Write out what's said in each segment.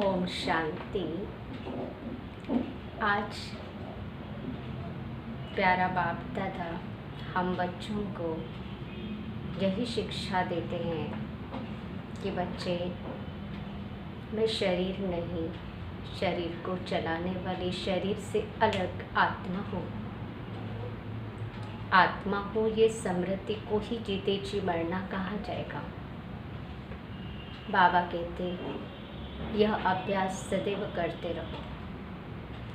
ओम शांति। आज प्यारा बाप दादा हम बच्चों को यही शिक्षा देते हैं कि बच्चे, मैं शरीर नहीं, शरीर को चलाने वाली शरीर से अलग आत्मा हूँ। आत्मा हूँ, ये स्मृति को ही जीते जी मरना कहा जाएगा। बाबा कहते यह अभ्यास सदैव करते रहो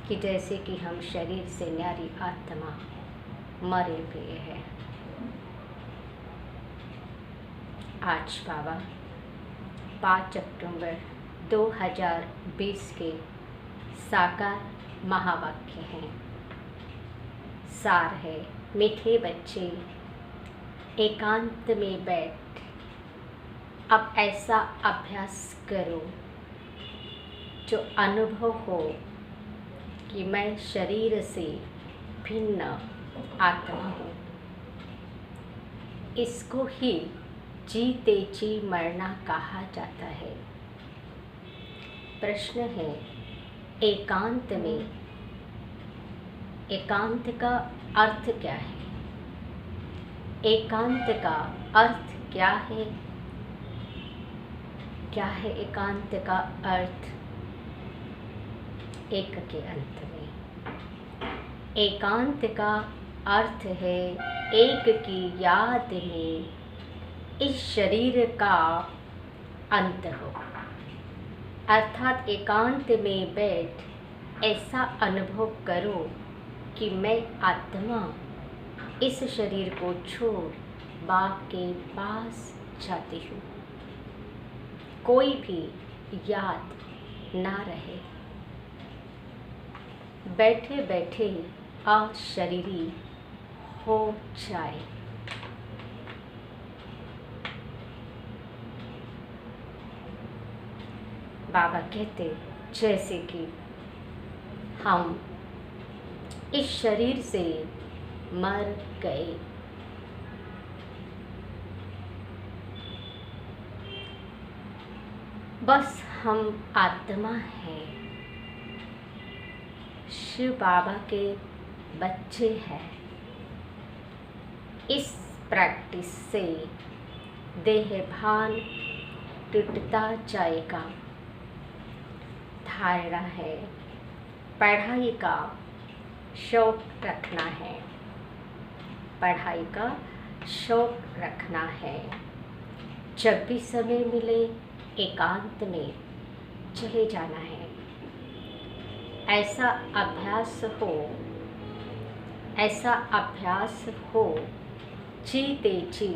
कि जैसे कि हम शरीर से न्यारी आत्मा मरे हुए हैं। आज बाबा 5 अक्टूबर 2020 के साकार महावाक्य हैं। सार है, मीठे बच्चे एकांत में बैठ अब ऐसा अभ्यास करो जो अनुभव हो कि मैं शरीर से भिन्न आत्मा हूँ। इसको ही जीते जी मरना कहा जाता है। प्रश्न है, एकांत में एकांत का अर्थ क्या है? एकांत का अर्थ क्या है? क्या है एकांत का अर्थ? एक के अंत में एकांत का अर्थ है एक की याद में इस शरीर का अंत हो। अर्थात एकांत में बैठ ऐसा अनुभव करो कि मैं आत्मा इस शरीर को छोड़ बाप के पास जाती हूँ। कोई भी याद ना रहे। बैठे बैठे अशरीरी हो जाए। बाबा कहते जैसे कि हम इस शरीर से मर गए, बस हम आत्मा हैं, शिव बाबा के बच्चे हैं। इस प्रैक्टिस से देह भान टूटता जाएगा। धारणा है, पढ़ाई का शौक रखना है, पढ़ाई का शौक रखना है। जब भी समय मिले एकांत में चले जाना है। ऐसा अभ्यास हो जीते जी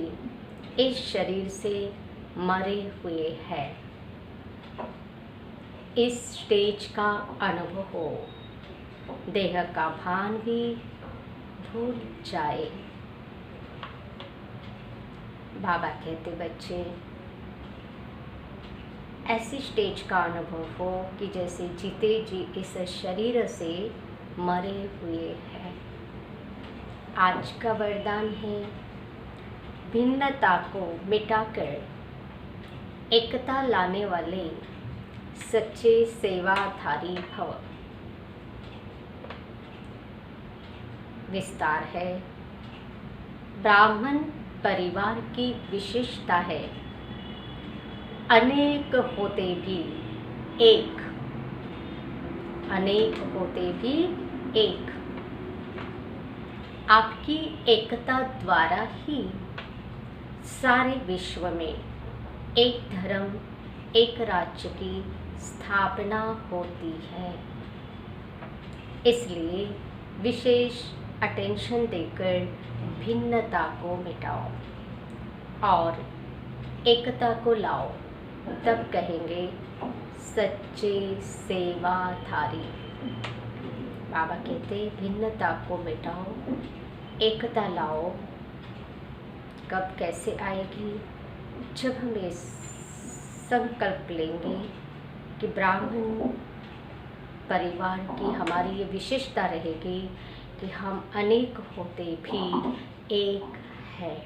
इस शरीर से मरे हुए हैं। इस स्टेज का अनुभव हो, देह का भान भी भूल जाए। बाबा कहते बच्चे ऐसी स्टेज का अनुभव हो कि जैसे जीते जी इस शरीर से मरे हुए हैं। आज का वरदान है, भिन्नता को मिटाकर एकता लाने वाले सच्चे सेवाधारी भव। विस्तार है, ब्राह्मण परिवार की विशेषता है अनेक होते भी एक, अनेक होते भी एक। आपकी एकता द्वारा ही सारे विश्व में एक धर्म, एक राज्य की स्थापना होती है। इसलिए विशेष अटेंशन देकर भिन्नता को मिटाओ और एकता को लाओ, तब कहेंगे सच्चे सेवाधारी। बाबा कहते भिन्नता को मिटाओ, एकता लाओ। कब कैसे आएगी? जब हम ये संकल्प लेंगे कि ब्राह्मण परिवार की हमारी ये विशेषता रहेगी कि हम अनेक होते भी एक हैं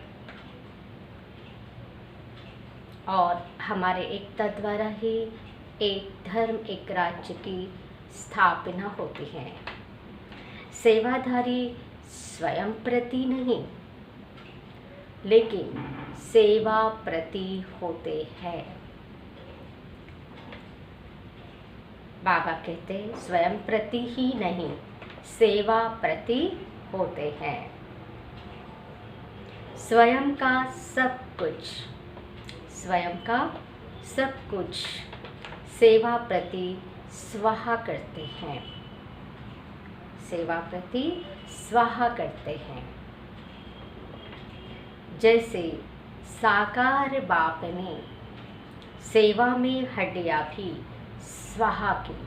और हमारे एकता द्वारा ही एक धर्म, एक राज्य की स्थापना होती है। सेवाधारी स्वयं प्रति नहीं, लेकिन सेवा प्रति होते हैं। बाबा कहते हैं स्वयं प्रति ही नहीं, सेवा प्रति होते हैं। स्वयं का सब कुछ, स्वयं का सब कुछ सेवा प्रति स्वाहा करते हैं, सेवा प्रति स्वाहा करते हैं। जैसे साकार बाप ने सेवा में हड्डियाँ भी स्वाहा की।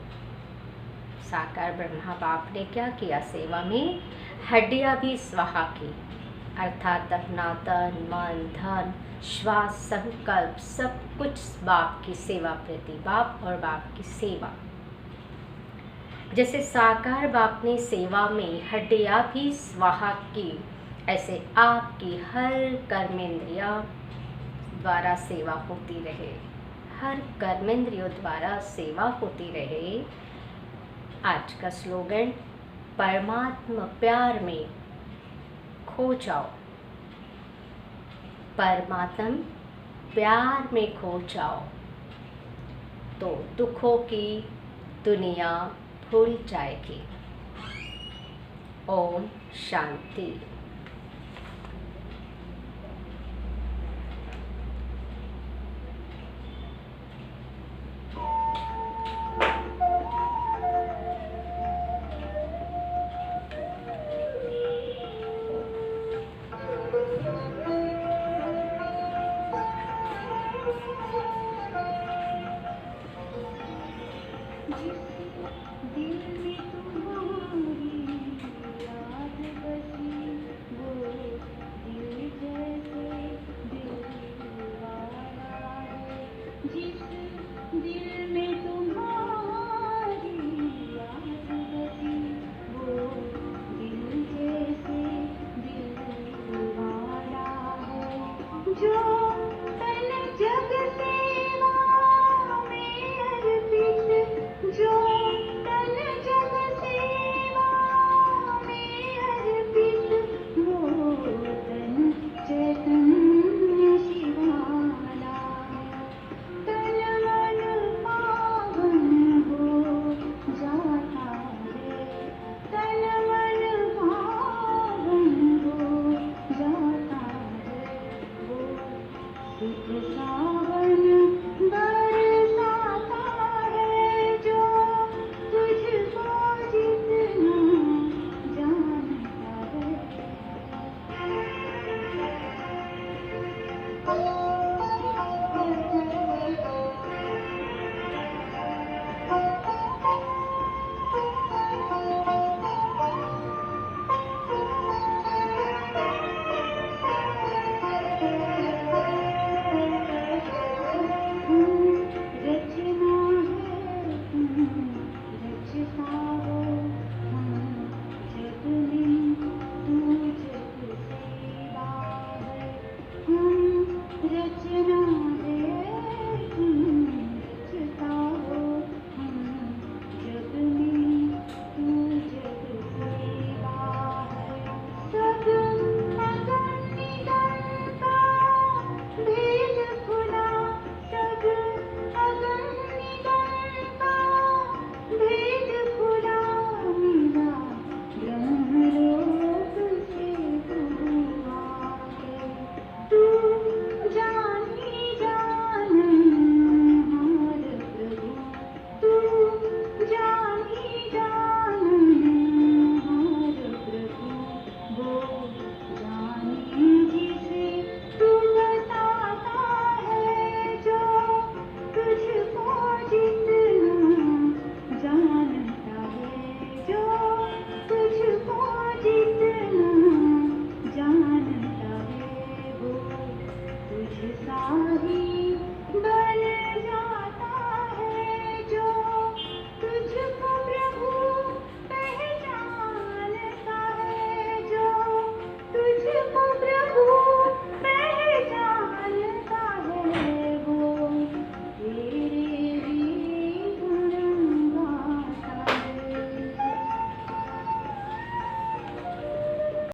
साकार ब्रह्मा बाप ने क्या किया? सेवा में हड्डियाँ भी स्वाहा की, अर्थात अपना तन, मन, धन, श्वास, संकल्प सब कुछ बाप की सेवा प्रति, बाप और बाप की सेवा। जैसे साकार बाप ने सेवा में हड्डियाँ भी स्वाहा की, ऐसे आपकी हर कर्मेंद्रिया द्वारा सेवा होती रहे, हर कर्मेंद्रियों द्वारा सेवा होती रहे। आज का स्लोगन, परमात्मा प्यार में खो जाओ, परमात्मा प्यार में खो जाओ तो दुखों की दुनिया भूल जाएगी। ओम शांति। जी